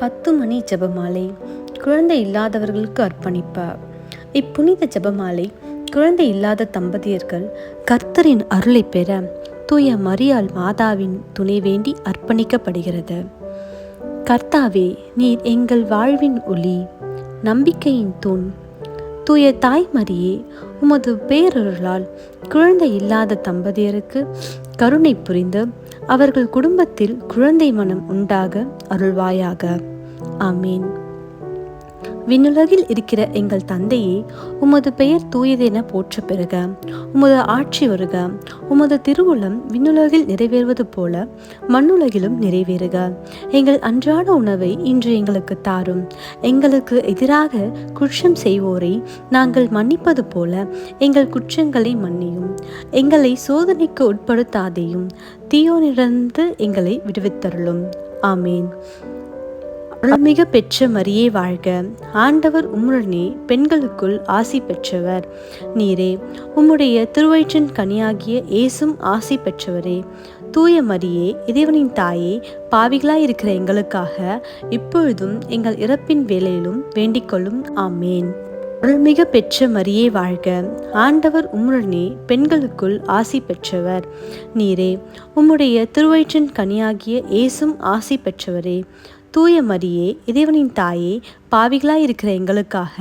10 மணி ஜெபமாலை குழந்தை இல்லாதவர்களுக்கு அர்ப்பணிப்பார். இப்புனித ஜெபமாலை குழந்தை இல்லாத தம்பதியர்கள் கர்த்தரின் அருளை பெற தூய மரியாள் மாதாவின் துணை வேண்டி அர்ப்பணிக்கப்படுகிறது. கர்த்தாவே, நீர் எங்கள் வாழ்வின் ஒளி, நம்பிக்கையின் தூண். தூய தாய் மரியே, உமது பேரருளால் குழந்தை இல்லாத தம்பதியருக்கு கருணை புரிந்து அவர்கள் குடும்பத்தில் குழந்தை மனம் உண்டாக அருள்வாயாக. ஆமீன். விண்ணுலகில் இருக்கிற எங்கள் தந்தையே, உமது பெயர் தூயதென போற்ற பெறுக. உமது ஆட்சி வருக. உமது திருவுளம் விண்ணுலகில் நிறைவேறுவது போல மண்ணுலகிலும் நிறைவேறுக. எங்கள் அன்றாட உணவை இன்று எங்களுக்கு தாரும். எங்களுக்கு எதிராக குற்றம் செய்வோரை நாங்கள் மன்னிப்பது போல எங்கள் குற்றங்களை மன்னியும். எங்களை சோதனைக்கு உட்படுத்தாதேயும், தீயோனிடந்து எங்களை விடுவித்தருளும். ஆமீன். அருள்மிகு பெற்ற மரியே வாழ்க. ஆண்டவர் உம்முடனே, பெண்களுக்குள் ஆசி பெற்றவர் நீரே. உம்முடைய திருவயிற்றின் கனியாகிய இயேசும் ஆசி பெற்றவரே. தூய மரியே, இறைவனின் தாயே, பாவிகளாயிருக்கிற எங்களுக்காக இப்பொழுதும் எங்கள் இறப்பின் வேளையிலும் வேண்டிக்கொள்ளும். ஆமேன். அருள்மிகு பெற்ற மரியே வாழ்க. ஆண்டவர் உம்முடனே, பெண்களுக்குள் ஆசி பெற்றவர் நீரே. உம்முடைய திருவயிற்றின் கனியாகிய இயேசும் ஆசி பெற்றவரே. தூய மரியே, இறைவனின் தாயே, பாவிகளாயிருக்கிற எங்களுக்காக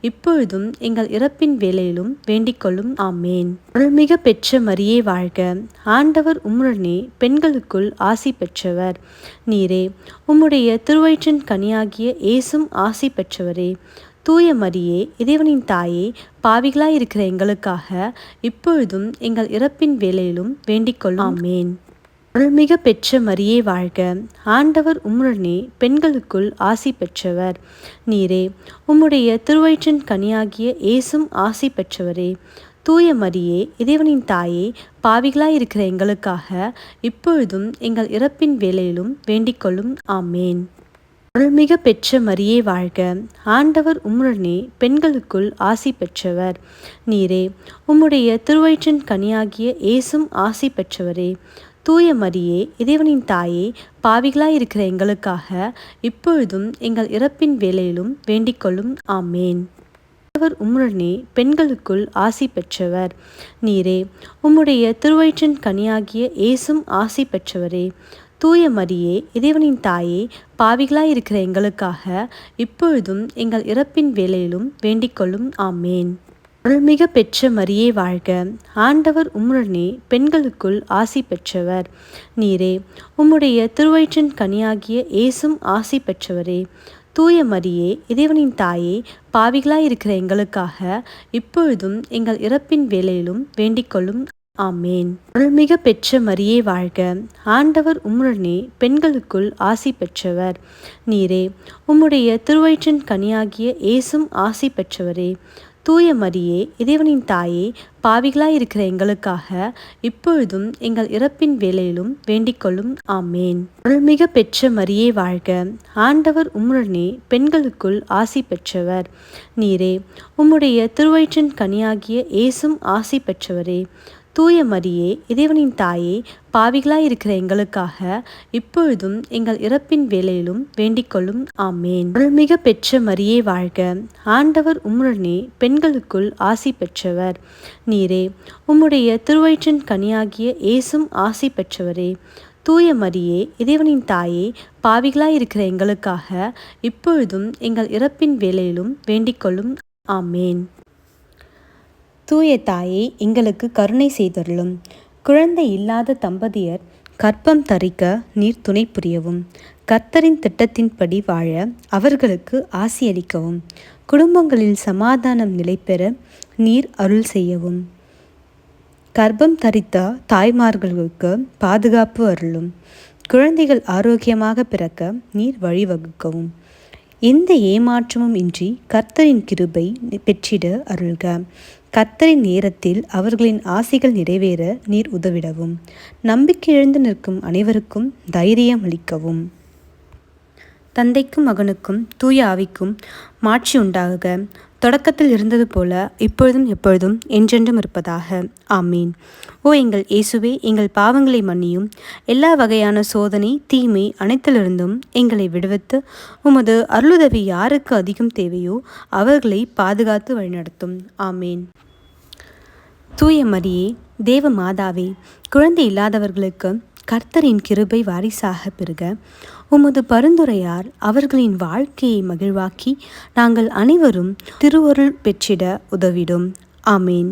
இப்பொழுதும் எங்கள் இறப்பின் வேளையிலும் வேண்டிக்கொள்ளும். ஆமேன். அருள்மிகு பெற்ற மரியே வாழ்க. ஆண்டவர் உம்முடனே, பெண்களுக்குள் ஆசி பெற்றவர் நீரே. உம்முடைய திருவயிற்றின் கனியாகிய இயேசும் ஆசி பெற்றவரே. தூய மரியே, இறைவனின் தாயே, பாவிகளாயிருக்கிற எங்களுக்காக இப்பொழுதும் எங்கள் இறப்பின் வேளையிலும் வேண்டிக்கொள்ளும். ஆமேன். அருள்மிகு பெற்ற மரியே வாழ்க. ஆண்டவர் உம்முடனே, பெண்களுக்குள் ஆசி பெற்றவர் நீரே. உம்முடைய திருவயிற்றின் கனியாகிய இயேசும் ஆசி பெற்றவரே. தூய மரியே, இறைவனின் தாயே, பாவிகளாயிருக்கிற எங்களுக்காக இப்பொழுதும் எங்கள் இறப்பின் வேளையிலும் வேண்டிக்கொள்ளும். ஆமேன். அருள்மிகு பெற்ற மரியே வாழ்க. ஆண்டவர் உம்முடனே, பெண்களுக்குள் ஆசி பெற்றவர் நீரே. உம்முடைய திருவயிற்றின் கனியாகிய இயேசும் ஆசி பெற்றவரே. தூய மரியே, இறைவனின் தாயே, பாவிகளாயிருக்கிற எங்களுக்காக இப்பொழுதும் எங்கள் இறப்பின் வேளையிலும் வேண்டிக்கொள்ளும். ஆமேன். ஆண்டவர் உம்முடனே, பெண்களுக்குள் ஆசி பெற்றவர் நீரே. உம்முடைய திருவயிற்றின் கனியாகிய இயேசும் ஆசி பெற்றவரே. தூய மரியே, இறைவனின் தாயே, பாவிகளாயிருக்கிற எங்களுக்காக இப்பொழுதும் எங்கள் இறப்பின் வேளையிலும் வேண்டிக்கொள்ளும். ஆமேன். அருள்மிகு பெற்ற மரியே வாழ்க. ஆண்டவர் உம்முடனே, பெண்களுக்குள் ஆசி பெற்றவர் நீரே. உம்முடைய திருவயிற்றின் கனியாகிய இயேசும் ஆசி பெற்றவரே. தூய மரியே, இறைவனின் தாயே, பாவிகளாயிருக்கிற எங்களுக்காக இப்பொழுதும் எங்கள் இறப்பின் வேளையிலும் வேண்டிக்கொள்ளும். ஆமேன். அருள்மிகு பெற்ற மரியே வாழ்க. ஆண்டவர் உம்முடனே, பெண்களுக்குள் ஆசி பெற்றவர் நீரே. உம்முடைய திருவயிற்றின் கனியாகிய இயேசும் ஆசி பெற்றவரே. தூய மரியே, இறைவனின் தாயே, பாவிகளாயிருக்கிற எங்களுக்காக இப்பொழுதும் எங்கள் இறப்பின் வேளையிலும் வேண்டிக்கொள்ளும். ஆமேன். அருள்மிகு பெற்ற மரியே வாழ்க. ஆண்டவர் உம்முடனே, பெண்களுக்குள் ஆசி பெற்றவர் நீரே. உம்முடைய திருவயிற்றின் கனியாகிய இயேசும் ஆசி பெற்றவரே. தூய மரியே, இறைவனின் தாயே, பாவிகளாயிருக்கிற எங்களுக்காக இப்பொழுதும் எங்கள் இறப்பின் வேளையிலும் வேண்டிக்கொள்ளும். ஆமேன். அருள்மிகு பெற்ற மரியே வாழ்க. ஆண்டவர் உம்முடனே, பெண்களுக்குள் ஆசி பெற்றவர் நீரே. உம்முடைய திருவயிற்றின் கனியாகிய இயேசும் ஆசி பெற்றவரே. தூய மரியே, இறைவனின் தாயே, பாவிகளாயிருக்கிற எங்களுக்காக இப்பொழுதும் எங்கள் இறப்பின் வேளையிலும் வேண்டிக்கொள்ளும். ஆமேன். தூய தாயே, எங்களுக்கு கருணை செய்தருளும். குழந்தை இல்லாத தம்பதியர் கர்ப்பம் தரிக்க நீர் துணை புரியவும். கர்த்தரின் திட்டத்தின்படி வாழ அவர்களுக்கு ஆசியளிக்கவும். குடும்பங்களில் சமாதானம் நிலைபெற நீர் அருள் செய்யவும். கர்ப்பம் தரித்த தாய்மார்களுக்கு பாதுகாப்பு அருளும். குழந்தைகள் ஆரோக்கியமாக பிறக்க நீர் வழிவகுக்கவும். எந்த ஏமாற்றமும் இன்றி கர்த்தரின் கிருபை பெற்றிட அருள்க. கர்த்தரின் நேரத்தில் அவர்களின் ஆசைகள் நிறைவேற நீர் உதவிடவும். நம்பிக்கை இழந்து நிற்கும் அனைவருக்கும் தைரியம் அளிக்கவும். தந்தைக்கும் மகனுக்கும் தூய ஆவிக்கும் மாட்சி உண்டாகுக. தொடக்கத்தில் இருந்தது போல இப்பொழுதும் எப்பொழுதும் என்றென்றும் இருப்பதாக. ஆமீன். ஓ எங்கள் இயேசுவே, எங்கள் பாவங்களை மன்னியும், எல்லா வகையான சோதனை தீமை அனைத்திலிருந்தும் எங்களை விடுவித்து உமது அருளுதவி யாருக்கு அதிகம் தேவையோ அவர்களை பாதுகாத்து வழிநடத்தும். ஆமீன். தூய மரியே, தேவ மாதாவே, குழந்தை இல்லாதவர்களுக்கு கர்த்தரின் கிருபை வாரிசாக பெறுக. உமது பரிந்துரையார் அவர்களின் வாழ்க்கையை மகிழ்வாக்கி நாங்கள் அனைவரும் திருவருள் பெற்றிட உதவிடும். ஆமீன்.